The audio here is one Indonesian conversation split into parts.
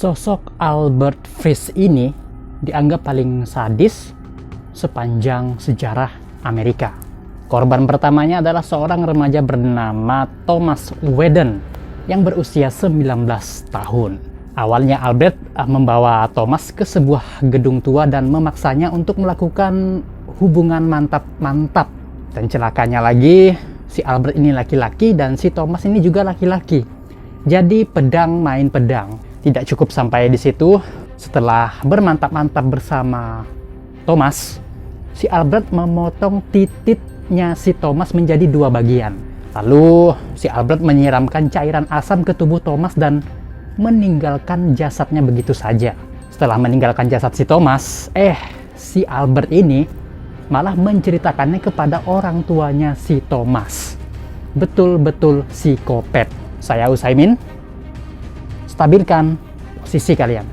Sosok Albert Fish ini dianggap paling sadis sepanjang sejarah Amerika. Korban pertamanya adalah seorang remaja bernama Thomas Whedon yang berusia 19 tahun. Awalnya Albert membawa Thomas ke sebuah gedung tua dan memaksanya untuk melakukan hubungan mantap-mantap. Dan celakanya lagi, si Albert ini laki-laki dan si Thomas ini juga laki-laki. Jadi pedang main pedang. Tidak cukup sampai di situ, setelah bermantap-mantap bersama Thomas, si Albert memotong titiknya si Thomas menjadi dua bagian. Lalu si Albert menyiramkan cairan asam ke tubuh Thomas dan meninggalkan jasadnya begitu saja. Setelah meninggalkan jasad si Thomas, si Albert ini malah menceritakannya kepada orang tuanya si Thomas. Betul-betul psikopat. Saya Utsaimin. Stabilkan posisi kalian.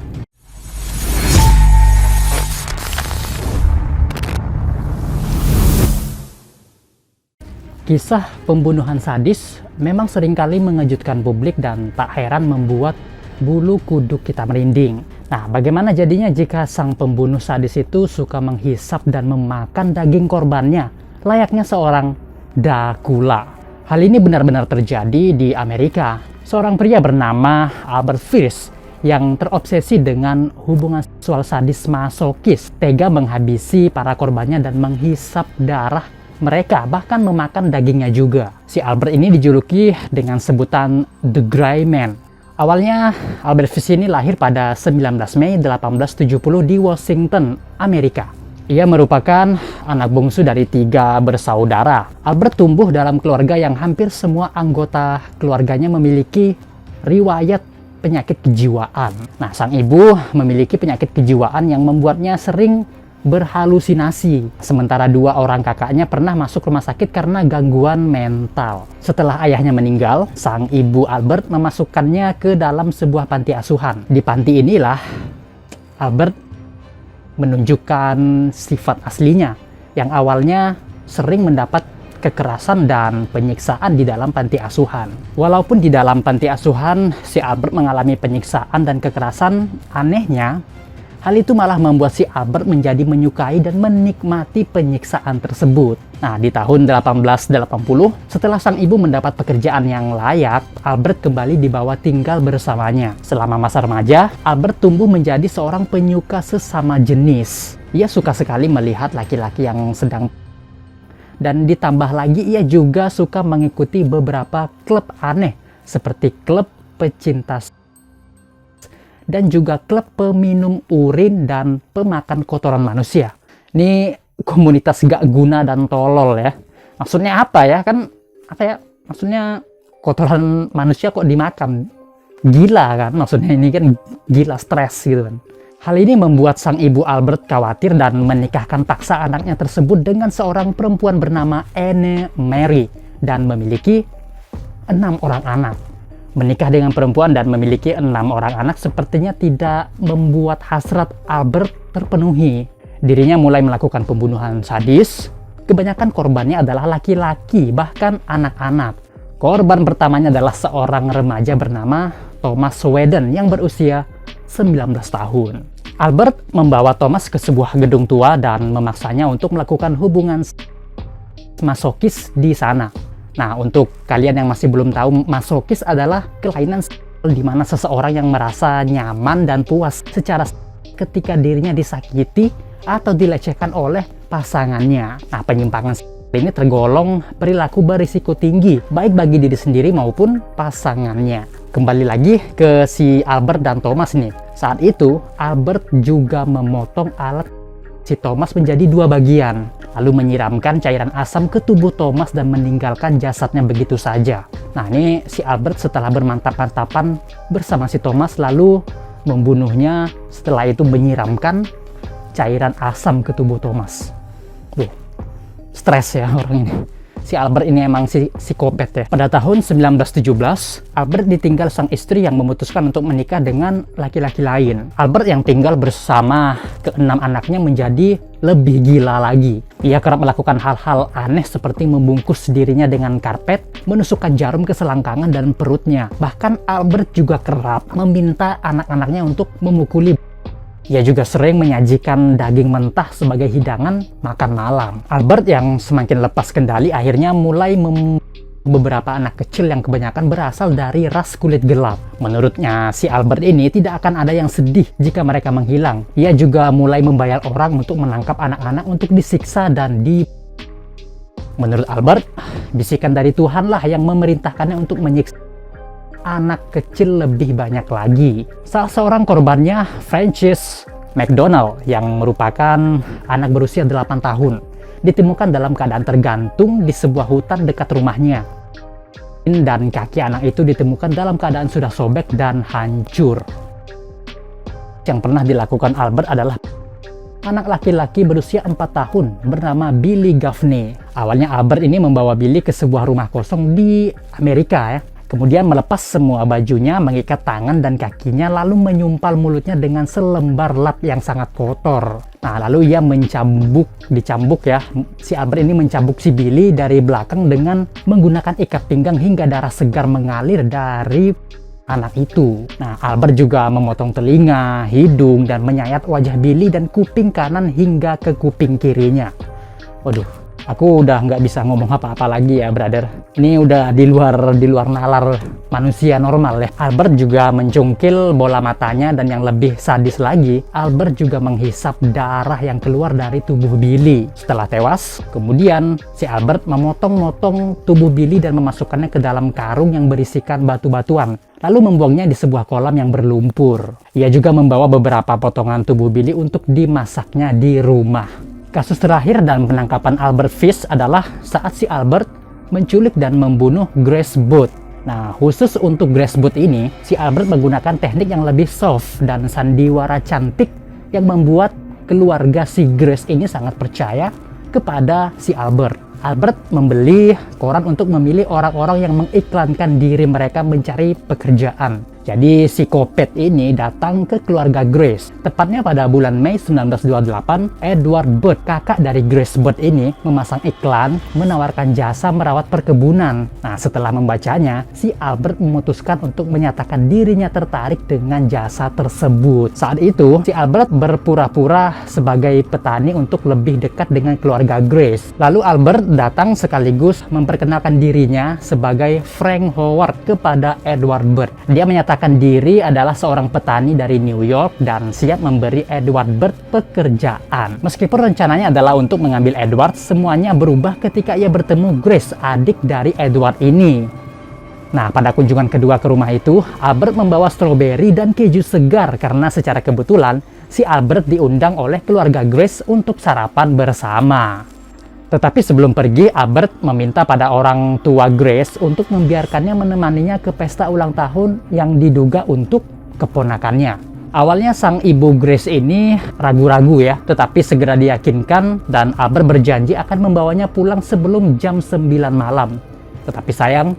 Kisah pembunuhan sadis memang seringkali mengejutkan publik dan tak heran membuat bulu kuduk kita merinding. Nah, bagaimana jadinya jika sang pembunuh sadis itu suka menghisap dan memakan daging korbannya, layaknya seorang Dracula? Hal ini benar-benar terjadi di Amerika. Seorang pria bernama Albert Fish yang terobsesi dengan hubungan seksual sadis masokis, tega menghabisi para korbannya dan menghisap darah mereka, bahkan memakan dagingnya juga. Si Albert ini dijuluki dengan sebutan The Gray Man. Awalnya Albert Fish ini lahir pada 19 Mei 1870 di Washington, Amerika. Ia merupakan anak bungsu dari 3 bersaudara. Albert tumbuh dalam keluarga yang hampir semua anggota keluarganya memiliki riwayat penyakit kejiwaan. Nah, sang ibu memiliki penyakit kejiwaan yang membuatnya sering berhalusinasi. Sementara 2 orang kakaknya pernah masuk rumah sakit karena gangguan mental. Setelah ayahnya meninggal, sang ibu Albert memasukkannya ke dalam sebuah panti asuhan. Di panti inilah Albert menunjukkan sifat aslinya yang awalnya sering mendapat kekerasan dan penyiksaan di dalam panti asuhan. Walaupun di dalam panti asuhan si Albert mengalami penyiksaan dan kekerasan, anehnya hal itu malah membuat si Albert menjadi menyukai dan menikmati penyiksaan tersebut. Nah, di tahun 1880, setelah sang ibu mendapat pekerjaan yang layak, Albert kembali dibawa tinggal bersamanya. Selama masa remaja, Albert tumbuh menjadi seorang penyuka sesama jenis. Ia suka sekali melihat laki-laki yang sedang, dan ditambah lagi ia juga suka mengikuti beberapa klub aneh, seperti klub pecinta dan juga klub peminum urin dan pemakan kotoran manusia. Ini komunitas gak guna dan tolol ya. Maksudnya apa ya? Maksudnya kotoran manusia kok dimakan? Gila kan? Maksudnya ini kan gila, stres gitu kan. Hal ini membuat sang ibu Albert khawatir dan menikahkan paksa anaknya tersebut dengan seorang perempuan bernama Anne Mary dan memiliki 6 orang anak. Menikah dengan perempuan dan memiliki 6 orang anak sepertinya tidak membuat hasrat Albert terpenuhi. Dirinya mulai melakukan pembunuhan sadis. Kebanyakan korbannya adalah laki-laki, bahkan anak-anak. Korban pertamanya adalah seorang remaja bernama Thomas Whedon yang berusia 19 tahun. Albert membawa Thomas ke sebuah gedung tua dan memaksanya untuk melakukan hubungan masokis di sana. Nah, untuk kalian yang masih belum tahu, masokis adalah kelainan di mana seseorang yang merasa nyaman dan puas secara ketika dirinya disakiti atau dilecehkan oleh pasangannya. Nah, penyimpangan ini tergolong perilaku berisiko tinggi, baik bagi diri sendiri maupun pasangannya. Kembali lagi ke si Albert dan Thomas nih. Saat itu, Albert juga memotong alat si Thomas menjadi 2 bagian, lalu menyiramkan cairan asam ke tubuh Thomas dan meninggalkan jasadnya begitu saja. Nah, ini si Albert setelah bermantap-mantapan bersama si Thomas lalu membunuhnya, setelah itu menyiramkan cairan asam ke tubuh Thomas. Stres ya orang ini. si Albert ini emang psikopat ya. Pada tahun 1917, Albert ditinggal sang istri yang memutuskan untuk menikah dengan laki-laki lain. Albert yang tinggal bersama keenam anaknya menjadi lebih gila lagi. Ia kerap melakukan hal-hal aneh seperti membungkus dirinya dengan karpet, menusukkan jarum ke selangkangan dan perutnya. Bahkan Albert juga kerap meminta anak-anaknya untuk memukuli. Ia juga sering menyajikan daging mentah sebagai hidangan makan malam. Albert yang semakin lepas kendali akhirnya mulai beberapa anak kecil yang kebanyakan berasal dari ras kulit gelap. Menurutnya, si Albert ini tidak akan ada yang sedih jika mereka menghilang. Ia juga mulai membayar orang untuk menangkap anak-anak untuk disiksa dan Menurut Albert, bisikan dari Tuhanlah yang memerintahkannya untuk menyiksa anak kecil lebih banyak lagi. Salah seorang korbannya, Francis McDonald, yang merupakan anak berusia 8 tahun, ditemukan dalam keadaan tergantung di sebuah hutan dekat rumahnya. Dan kaki anak itu ditemukan dalam keadaan sudah sobek dan hancur. Yang pernah dilakukan Albert adalah anak laki-laki berusia 4 tahun bernama Billy Gaffney. Awalnya Albert ini membawa Billy ke sebuah rumah kosong di Amerika ya. Kemudian melepas semua bajunya, mengikat tangan dan kakinya, lalu menyumpal mulutnya dengan selembar lap yang sangat kotor. Nah, lalu ia dicambuk ya. Si Albert ini mencambuk si Billy dari belakang dengan menggunakan ikat pinggang hingga darah segar mengalir dari anak itu. Nah, Albert juga memotong telinga, hidung, dan menyayat wajah Billy dan kuping kanan hingga ke kuping kirinya. Waduh, aku udah nggak bisa ngomong apa-apa lagi ya, brother. Ini udah di luar nalar manusia normal ya. Albert juga mencungkil bola matanya, dan yang lebih sadis lagi, Albert juga menghisap darah yang keluar dari tubuh Billy. Setelah tewas, kemudian si Albert memotong-motong tubuh Billy dan memasukkannya ke dalam karung yang berisikan batu-batuan, lalu membuangnya di sebuah kolam yang berlumpur. Ia juga membawa beberapa potongan tubuh Billy untuk dimasaknya di rumah. Kasus terakhir dan penangkapan Albert Fish adalah saat si Albert menculik dan membunuh Grace Booth. Nah, khusus untuk Grace Booth ini, si Albert menggunakan teknik yang lebih soft dan sandiwara cantik yang membuat keluarga si Grace ini sangat percaya kepada si Albert. Albert membeli koran untuk memilih orang-orang yang mengiklankan diri mereka mencari pekerjaan. Jadi si psikopat ini datang ke keluarga Grace. Tepatnya pada bulan Mei 1928, Edward Booth, kakak dari Grace Booth ini, memasang iklan menawarkan jasa merawat perkebunan. Nah, setelah membacanya, si Albert memutuskan untuk menyatakan dirinya tertarik dengan jasa tersebut. Saat itu, si Albert berpura-pura sebagai petani untuk lebih dekat dengan keluarga Grace. Lalu Albert datang sekaligus memperkenalkan dirinya sebagai Frank Howard kepada Edward Booth. Dia menyatakan diri adalah seorang petani dari New York dan siap memberi Edward Booth pekerjaan. Meskipun rencananya adalah untuk mengambil Edward, semuanya berubah ketika ia bertemu Grace, adik dari Edward ini. Nah, pada kunjungan kedua ke rumah itu, Albert membawa stroberi dan keju segar karena secara kebetulan si Albert diundang oleh keluarga Grace untuk sarapan bersama. Tetapi sebelum pergi, Albert meminta pada orang tua Grace untuk membiarkannya menemaninya ke pesta ulang tahun yang diduga untuk keponakannya. Awalnya sang ibu Grace ini ragu-ragu ya, tetapi segera diyakinkan dan Albert berjanji akan membawanya pulang sebelum jam 9 malam. Tetapi sayang,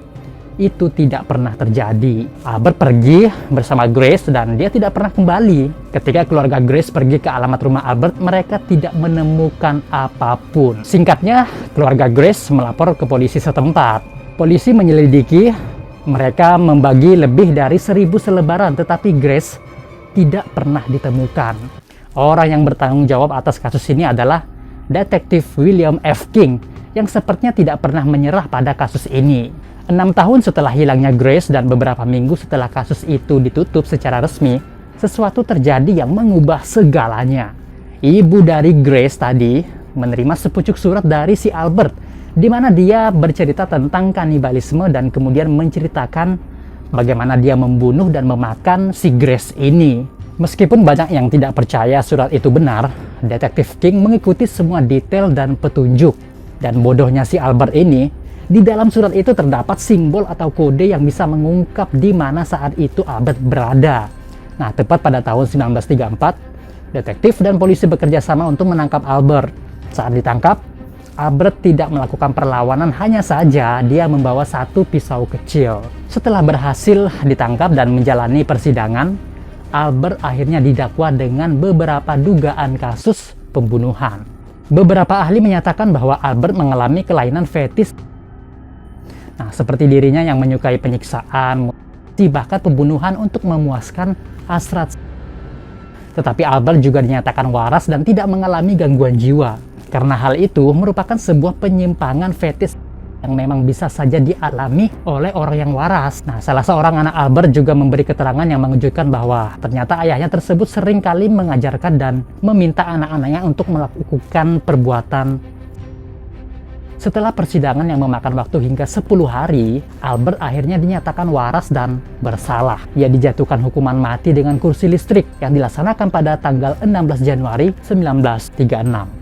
itu tidak pernah terjadi. Albert pergi bersama Grace dan dia tidak pernah kembali. Ketika keluarga Grace pergi ke alamat rumah Albert, mereka tidak menemukan apapun. Singkatnya, keluarga Grace melapor ke polisi setempat. Polisi menyelidiki, mereka membagi lebih dari 1.000 selebaran, tetapi Grace tidak pernah ditemukan. Orang yang bertanggung jawab atas kasus ini adalah Detektif William F. King, yang sepertinya tidak pernah menyerah pada kasus ini. 6 tahun setelah hilangnya Grace dan beberapa minggu setelah kasus itu ditutup secara resmi, sesuatu terjadi yang mengubah segalanya. Ibu dari Grace tadi menerima sepucuk surat dari si Albert, di mana dia bercerita tentang kanibalisme dan kemudian menceritakan bagaimana dia membunuh dan memakan si Grace ini. Meskipun banyak yang tidak percaya surat itu benar, Detektif King mengikuti semua detail dan petunjuk. Dan bodohnya si Albert ini, di dalam surat itu terdapat simbol atau kode yang bisa mengungkap di mana saat itu Albert berada. Nah, tepat pada tahun 1934, detektif dan polisi bekerja sama untuk menangkap Albert. Saat ditangkap, Albert tidak melakukan perlawanan, hanya saja dia membawa satu pisau kecil. Setelah berhasil ditangkap dan menjalani persidangan, Albert akhirnya didakwa dengan beberapa dugaan kasus pembunuhan. Beberapa ahli menyatakan bahwa Albert mengalami kelainan fetis. Nah, seperti dirinya yang menyukai penyiksaan, bahkan pembunuhan untuk memuaskan hasrat. Tetapi Albert juga dinyatakan waras dan tidak mengalami gangguan jiwa. Karena hal itu merupakan sebuah penyimpangan fetis yang memang bisa saja dialami oleh orang yang waras. Nah, salah seorang anak Albert juga memberi keterangan yang mengejutkan bahwa ternyata ayahnya tersebut sering kali mengajarkan dan meminta anak-anaknya untuk melakukan perbuatan. Setelah persidangan yang memakan waktu hingga 10 hari, Albert akhirnya dinyatakan waras dan bersalah. Ia dijatuhkan hukuman mati dengan kursi listrik yang dilaksanakan pada tanggal 16 Januari 1936.